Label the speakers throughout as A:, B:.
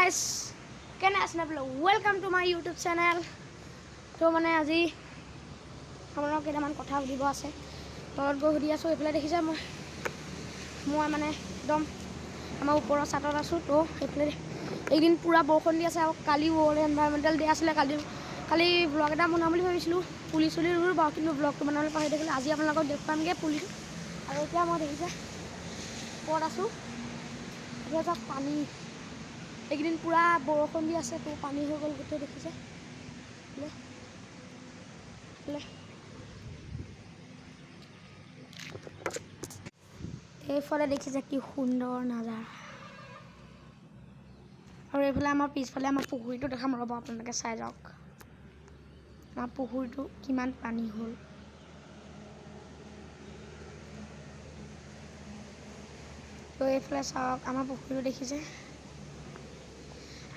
A: guys, can I snap? Welcome to my YouTube channel. So মানে আজি আপোনালোক কেইটামান কথা সুধিব আছে তলত গৈ সুধি আছোঁ এইফালে দেখিছে মই মানে একদম আমাৰ ওপৰৰ ছাদত আছোঁ তো এইফালে এইদিন পুৰা বৰষুণ দি আছে আৰু কালি ৱৰ্ল্ড এনভাইৰনমেণ্টেল ডে আছিলে কালি ব্লগ এটা বনাম বুলি ভাবিছিলোঁ পুলি চুলি ৰুলোঁ বাৰু কিন্তু ব্লগটো বনাবলৈ পাহৰি থাকিলোঁ আজি আপোনালোকক দেখুৱামগৈ পুলি আৰু এতিয়া মই দেখিছে ক'ত আছোঁ এতিয়া চাওক পানী এইকেইদিন পুৰা বৰষুণ দি আছে তো পানী হৈ গ'ল গোটেই দেখিছে এইফালে দেখিছে কি সুন্দৰ নাজাৰা আৰু এইফালে আমাৰ পিছফালে আমাৰ পুখুৰীটো দেখাম ৰ'ব আপোনালোকে চাই যাওক আমাৰ পুখুৰীটো কিমান পানী হ'ল তো এইফালে চাওক আমাৰ পুখুৰীটো দেখিছে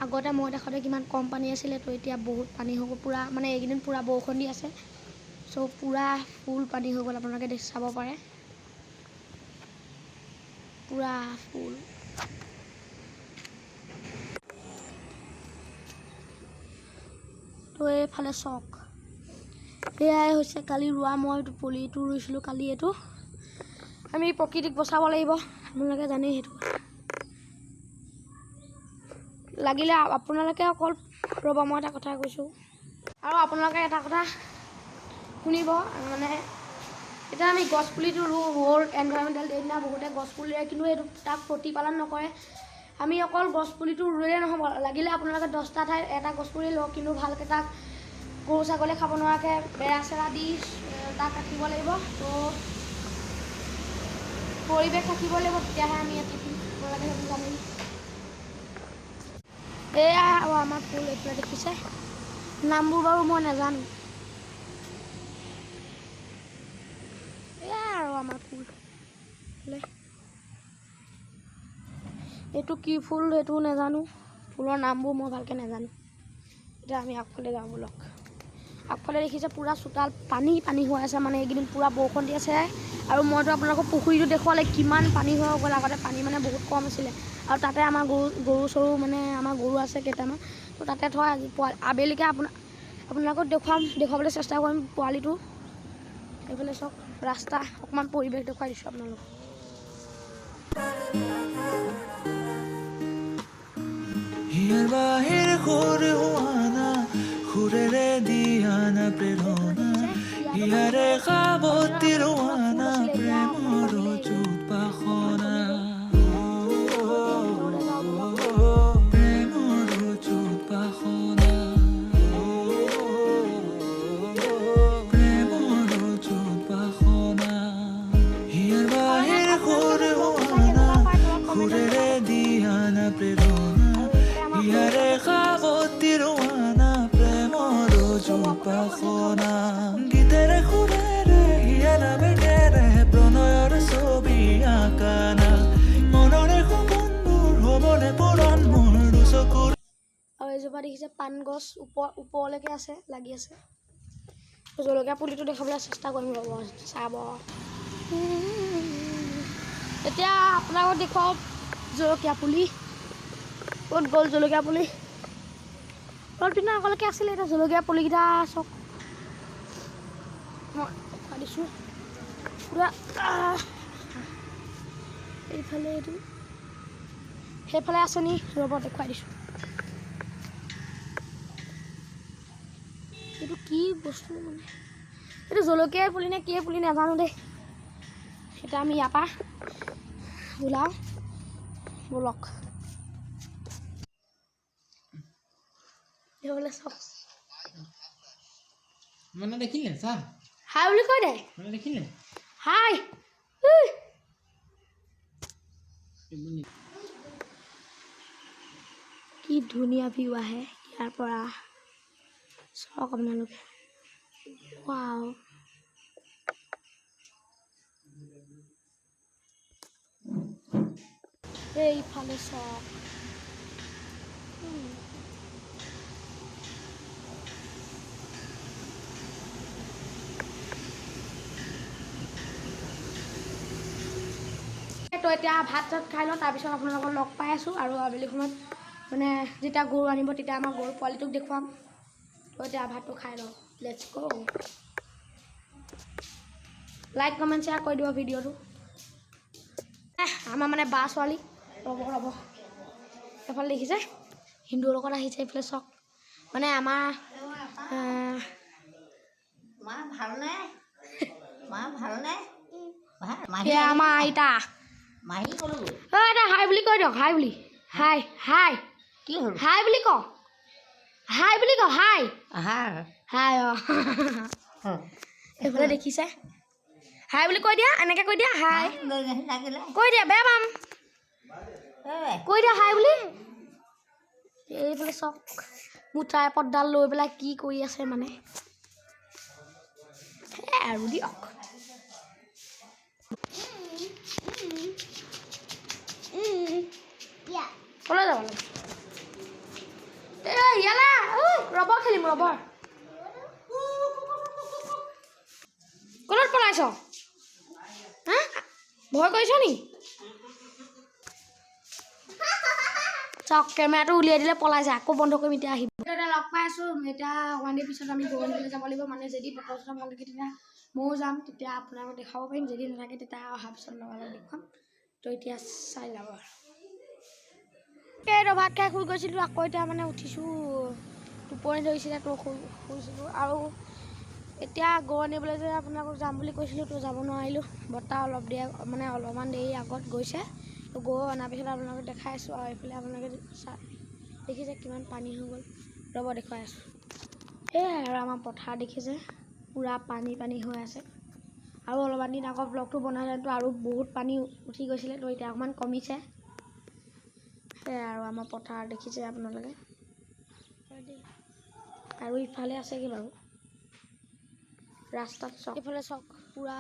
A: আগতে মই দেখোঁতে কিমান কম পানী আছিলে তো এতিয়া বহুত পানী হৈ গ'ল পুৰা মানে এইকেইদিন পুৰা বৰষুণ দি আছে চ' পুৰা ফুল পানী হৈ গ'ল আপোনালোকে চাব পাৰে পুৰা ফুল তো এইফালে চাওক এয়াই হৈছে কালি ৰোৱা মই পুলিটো ৰুইছিলোঁ কালি এইটো আমি প্ৰকৃতিক বচাব লাগিব আপোনালোকে জানেই সেইটো লাগিলে আপোনালোকে অকল ৰ'ব মই এটা কথা কৈছোঁ আৰু আপোনালোকে এটা কথা শুনিব মানে এতিয়া আমি গছপুলিটো ৱৰ্ল্ড এনভাইৰনমেণ্টেল ডে দিনা বহুতে গছপুলি ৰুৱে কিন্তু এইটো তাক প্ৰতিপালন নকৰে আমি অকল গছপুলিটো ৰুলে নহ'ব লাগিলে আপোনালোকে 10টা ঠাইত এটা গছপুলি লওক কিন্তু ভালকৈ তাক গৰু ছাগলী খাব নোৱাৰাকৈ বেৰা চেৰা দি তাক ৰাখিব লাগিব তো পৰিৱেশ ৰাখিব লাগিব তেতিয়াহে আমি ইয়াত থাকিম আপোনালোকে সেইটো জানিম এয়া আৰু আমাৰ ফুল এইফালে দেখিছে নামবোৰ বাৰু মই নাজানো এয়া আৰু আমাৰ ফুল এইটো কি ফুল সেইটো নাজানো ফুলৰ নামবোৰ মই ভালকৈ নাজানো এতিয়া আমি আগফালে যাওঁ ব'লক আগফালে দেখিছে পুৰা চোতাল পানী হৈ আছে মানে এইকেইদিন পুৰা বৰষুণ দি আছে আৰু মইতো আপোনালোকক পুখুৰীটো দেখুৱালে কিমান পানী হৈ গ'ল আগতে পানী মানে বহুত কম আছিলে আৰু তাতে আমাৰ গৰু চৰু মানে আমাৰ গৰু আছে কেইটামান তো তাতে থয় আজি আবেলিকৈ আপোনালোকক দেখুৱাবলৈ চেষ্টা কৰিম পোৱালিটো এইফালে চাওক ৰাস্তা অকণমান পৰিৱেশ দেখুৱাই দিছোঁ আপোনালোকক
B: হিয়াৰ বাহিৰ সুৰ হোৱানা সুৰেৰে দিয়ানা প্ৰেৰণা হিয়াৰে সাৱতি ৰোৱানা প্ৰেমৰ চুপাখনা প্ৰেমৰ চুপাখনা প্ৰেমৰ চুপাখনা হিয়াৰ বাহিৰ সুৰ হোৱানা সুৰেৰে দিয়ানা প্ৰেৰণা ইয়াৰে সাৱতি ৰোৱানা প্ৰেমৰ জোপাখনা গীতেৰে সুৰেৰে হিয়াৰা বেগেৰে প্ৰণয়ৰ ছবি আঁকানা মনৰে সপোনবোৰ হ'বলে পূৰণ মোৰ দুচকুৰ
A: আৰু এজোপা দেখিছে পাণ গছ ওপৰলৈকে আছে লাগি আছে জলকীয়া পুলিটো দেখাবলৈ চেষ্টা কৰিম ৰ'ব চাব এতিয়া আপোনালোকক দেখুৱাওঁ জলকীয়া পুলি ক'ত গ'ল জলকীয়া পুলি অলপ দিনৰ আগলৈকে আছিলে এতিয়া জলকীয়া পুলিকেইটা চাওক মই দেখুৱাই দিছোঁ পুৰা এইফালে এইটো সেইফালে আছে নি ৰ'ব দেখুৱাই দিছোঁ এইটো কি বস্তু মানে এইটো জলকীয়াৰ পুলি নে কি পুলি নাজানো দেই এতিয়া আমি ইয়াৰ পৰা ওলাওঁ ব'লক
C: mana dekhile sa
A: হাই বুলি কৈ দে
C: mana dekhile
A: হাই কি ধুনীয়া ভিউ আহে ইয়াৰ পৰা চাওক আপোনালোকে ৱাও এইফালে চাওক তো এতিয়া ভাত চাত খাই লওঁ তাৰপিছত আপোনালোকক লগ পাই আছোঁ আৰু আবেলি সময়ত মানে যেতিয়া গৰু আনিব তেতিয়া আমাৰ গৰু পোৱালিটোক দেখুৱাম তো এতিয়া ভাতটো খাই লওঁ let's go like comment share কৰি দিব ভিডিঅ'টো আমাৰ মানে বা ছোৱালী ৰ'ব এইফালে দেখিছে হিন্দুৰ লগত আহিছে এইফালে চাওক মানে আমাৰ আমাৰ আইতা এটা হাই বুলি কৈ দিয়ক হাই বুলি হাই হাই কি হ'ল হাই বুলি ক হাই হাই এইফালে দেখিছে হাই বুলি কৈ দিয়া এনেকৈ কৈ দিয়া হাই কৈ দিয়া বেয়া পাম কৈ দিয়া হাই বুলি এইফালে চাওক মোৰ ট্ৰাইপডডাল লৈ পেলাই কি কৰি আছে মানে আৰু দিয়ক ক'লৈ যাব লাগে ইয়ালে ৰবৰ খেলিম ৰবৰ ক'লৈ পলাইছ হা ভয় কৰিছ নি চাওক কেমেৰাটো উলিয়াই দিলে পলাই যায় আকৌ বন্ধ কৰিম এতিয়া আহিব এতিয়া লগ পাই আছোঁ এতিয়া ওৱান ডে পিছত আমি গৌৰৱলৈ যাব লাগিব মানে যদি বতৰ চতৰ ভাল থাকে তেতিয়া ময়ো যাম তেতিয়া আপোনালোকক দেখাব পাৰিম যদি নাথাকে তেতিয়া অহাৰ পিছত লগালগ দেখুৱাম তো এতিয়া চাই যাব আৰু ভাত খাই শুই গৈছিলোঁ আকৌ এতিয়া মানে উঠিছোঁ টোপনি ধৰিছিলে তো শুইছিলোঁ আৰু এতিয়া গৰু আনিবলৈ যে আপোনালোকক যাম বুলি কৈছিলোঁ তো যাব নোৱাৰিলোঁ বতাহ অলপ দিয়ে মানে অলপমান দেৰি আগত গৈছে তো গৰু অনাৰ পিছত আপোনালোকক দেখাই আছোঁ আৰু এইফালে আপোনালোকে দেখিছে কিমান পানী হৈ গ'ল ৰ'ব দেখুৱাই আছোঁ সেয়াই আৰু আমাৰ পথাৰ দেখিছে পূৰা পানী হৈ আছে আৰু অলপমান দিন আগত ব্লগটো বনালেতো আৰু বহুত পানী উঠি গৈছিলে তো এতিয়া অকণমান কমিছে সেয়াই আৰু আমাৰ পথাৰ দেখিছে আপোনালোকে আৰু ইফালে আছেগৈ বাৰু ৰাস্তাত চাওক এইফালে চাওক পূৰা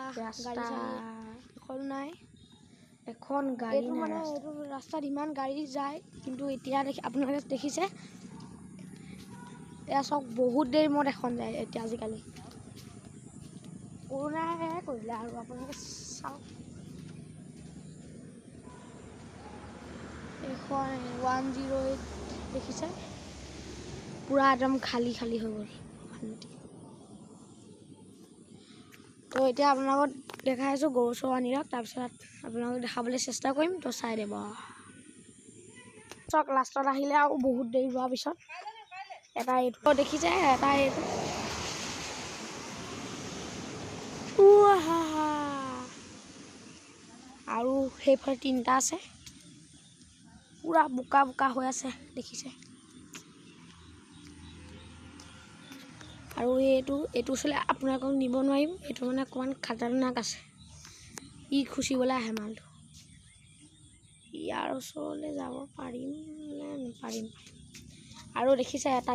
A: গাড়ী এখন নাই এখন গাড়ী মানে এইটো ৰাস্তাত ইমান গাড়ী যায় কিন্তু এতিয়া আপোনালোকে দেখিছে এয়া চাওক বহুত দেৰি মূৰত এখন যায় এতিয়া আজিকালি কৰোণাহে কৰিলে আৰু আপোনালোকে চাওক এখন 108 দেখিছে পূৰা একদম খালী হৈ গ'ল তো এতিয়া আপোনালোকক দেখাই আছোঁ গৰু চৰু আনি লওক তাৰপিছত আপোনালোকক দেখাবলৈ চেষ্টা কৰিম তো চাই দিব চাওক লাষ্টত আহিলে আৰু বহুত দেৰি যোৱাৰ পিছত এটা এইটো দেখিছে এটা এইটো আৰু সেইফালে তিনিটা আছে পূৰা বোকা হৈ আছে দেখিছে আৰু এইটো ওচৰলৈ আপোনালোকক নিব নোৱাৰিম এইটো মানে অকণমান খাতাৰনাক আছে ই খুচিবলৈ আহে মালটো ইয়াৰ ওচৰলৈ যাব পাৰিম নে নোৱাৰিম আৰু দেখিছে এটা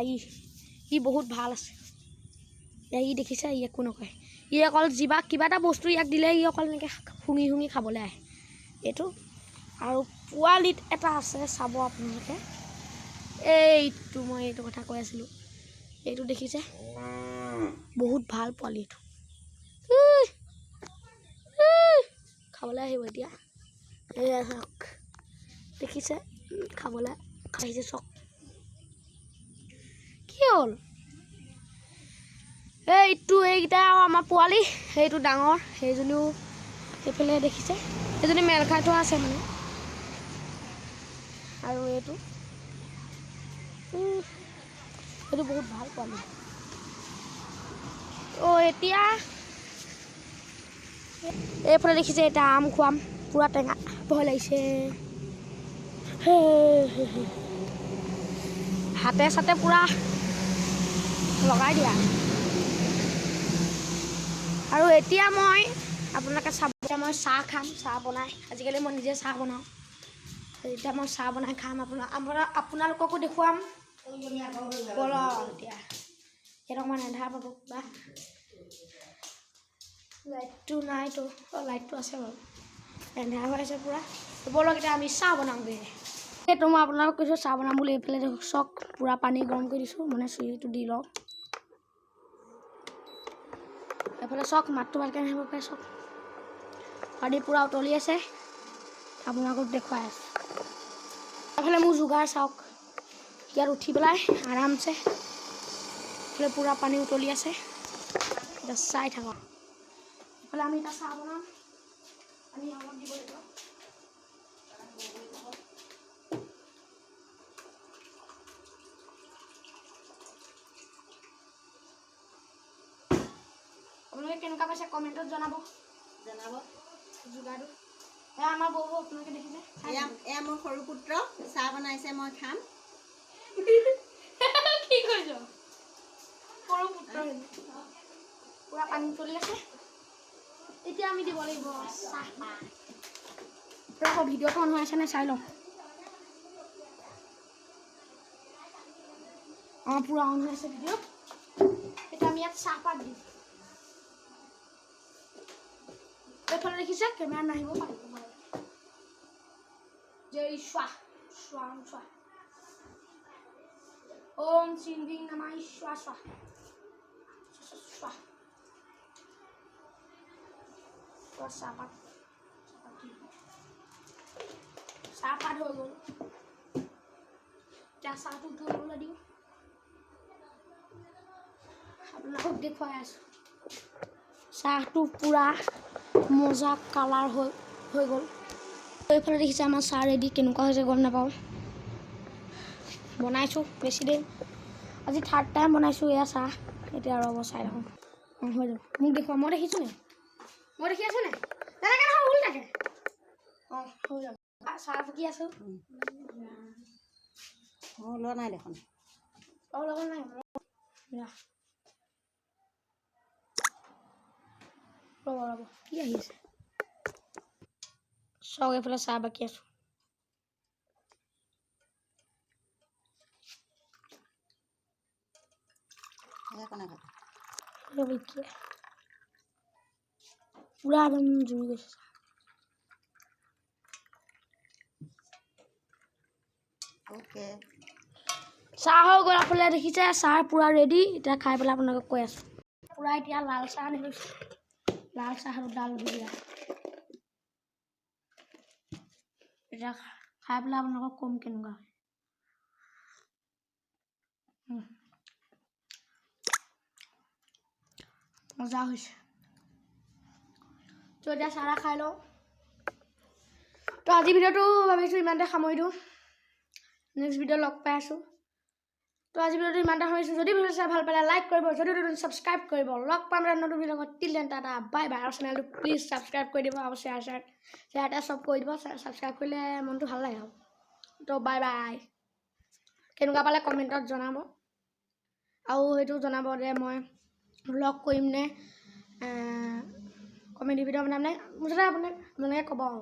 A: ই বহুত ভাল আছে ই দেখিছে ই একো নকয় ই অকল কিবা এটা বস্তু ইয়াক দিলে ই অকল এনেকৈ শুঙি খাবলৈ আহে এইটো আৰু পোৱালিত এটা আছে চাব আপোনালোকে এইটো মই এইটো কথা কৈ আছিলোঁ এইটো দেখিছে বহুত ভাল পোৱালি এইটো খাবলৈ আহিব এতিয়া এয়া চাওক দেখিছে খাবলৈ আহিছে চাওক কি হ'ল এইকেইটা আমাৰ পোৱালি সেইটো ডাঙৰ সেইজনীও সেইফালে দেখিছে সেইজনী মেল খাই থোৱা আছে মানে আৰু এইটো বহুত ভাল পোৱালি এতিয়া এইফালে দেখিছে এতিয়া আম খুৱাম পূৰা টেঙা ভয় লাগিছে হাতে চাতে পূৰা লগাই দিয়া আৰু এতিয়া মই আপোনালোকে চাব মই চাহ খাম চাহ বনাই আজিকালি মই নিজে চাহ বনাওঁ এতিয়া মই চাহ বনাই খাম আপোনালোককো দেখুৱাম এতিয়া সেইটো অকণমান এন্ধাৰ পাব বা লাইটটো নাইতো লাইটটো আছে বাৰু এন্ধাৰ হৈ আছে পূৰা ব'লক এতিয়া আমি চাহ বনাওঁগৈ সেইটো মই আপোনালোকক কৈছোঁ চাহ বনাম বুলি এইফালে চাওক পূৰা পানী গৰম কৰি দিছোঁ মানে চুৰিটো দি লওঁ এইফালে চাওক মাতটো ভালকৈ নাহিব পাৰে চাওক পানী পূৰা উতলি আছে আপোনালোকক দেখুৱাই আছোঁ এইফালে মোৰ যোগাৰ চাওক ইয়াত উঠি পেলাই আৰামছে এইফালে পূৰা পানী উতলি আছে এতিয়া চাই থাকক এইফালে আমি এটা চাহ বনাম পানী অলপ দিব লাগিব আপোনালোকে কেনেকুৱা পাইছে কমেণ্টত জনাব যোগাৰটো এয়া আমাৰ বৌ আপোনালোকে দেখিছে
D: এয়া মোৰ সৰু পুত্ৰ চাহ বনাইছে মই খাম
A: কি কৈছ সৰু পুত্ৰ পুৰা পানী উতলি আছে এতিয়া আমি দিব লাগিব চাহপাত ভিডিঅ'টো অন হৈ আছে নে চাই লওঁ অঁ পুৰা অন হৈ আছে ভিডিঅ' এতিয়া আমি ইয়াত চাহপাত দিম এইফালে দেখিছে কেমেৰা নাহিব পাৰিব জয় স্বাহ স্বাং স্বাহ ওম শ্ৰীং বিং নমঃ স্বাহ স্বাহ স্বাহ চাহপাত হৈ গ'ল এতিয়া চাহটো উতলিবলৈ দিওঁ আপোনালোকক দেখুৱাই আছোঁ চাহটো পূৰা মজা কালাৰ হৈ গ'ল এইফালে দেখিছে আমাৰ চাহ ৰেডি কেনেকুৱা হৈছে গম নাপাওঁ বনাইছোঁ বেছি দেৰি আজি 3rd টাইম বনাইছোঁ এয়া চাহ এতিয়া আৰু চাই থাকোঁ হৈ যাব মোক দেখুৱা মই দেখিছোঁ নে মই দেখি আছোঁ নে তেনেকৈ নহয় ভুল থাকে অঁ হৈ যাব চাহ ফুকি আছোঁ
D: মই ওলোৱা নাই দেখোন
A: অঁ লগত নাই ৰ'ব কি আহি আছে চাওক এইফালে চাহ বাকি আছোঁ পুৰা একদম জুই গৈছে
D: অ'কে
A: চাহ হৈ গ'ল আপোনালোকে দেখিছে চাহ পুৰা ৰেডি এতিয়া খাই পেলাই আপোনালোকক কৈ আছোঁ পুৰা এতিয়া লাল চাহ আনি লৈছোঁ লাল চাহ আৰু ডাল ভুজিয়া এতিয়া খাই পেলাই আপোনালোকক ক'ম কেনেকুৱা হয় মজা হৈছে তো এতিয়া চাহ খাই লওঁ তো আজি ভিডিঅ'টো ভাবিছোঁ ইমানতে সামৰি দিওঁ নেক্সট ভিডিঅ' লগ পাই আছোঁ তো আজি ভিডিঅ'টো ইমানতে সামৰিছোঁ যদি ভিডিঅ' চাই ভাল পালে লাইক কৰিব যদি নতুন ছাবস্ক্ৰাইব কৰিব লগ পাম নতুন ভিডিঅ' লগত till then tata bye bye আৰু চেনেলটো প্লিজ ছাবস্ক্ৰাইব কৰি দিব আৰু শ্বেয়াৰ চব কৰি দিব ছাবস্ক্ৰাইব কৰিলে মনটো ভাল লাগে আৰু তো বাই বাই কেনেকুৱা পালে কমেণ্টত জনাব আৰু সেইটো জনাব যে মই ব্লগ কৰিম নে কমেডি ভিডিঅ' বনাম নে মুঠতে আপোনালোকে ক'ব আৰু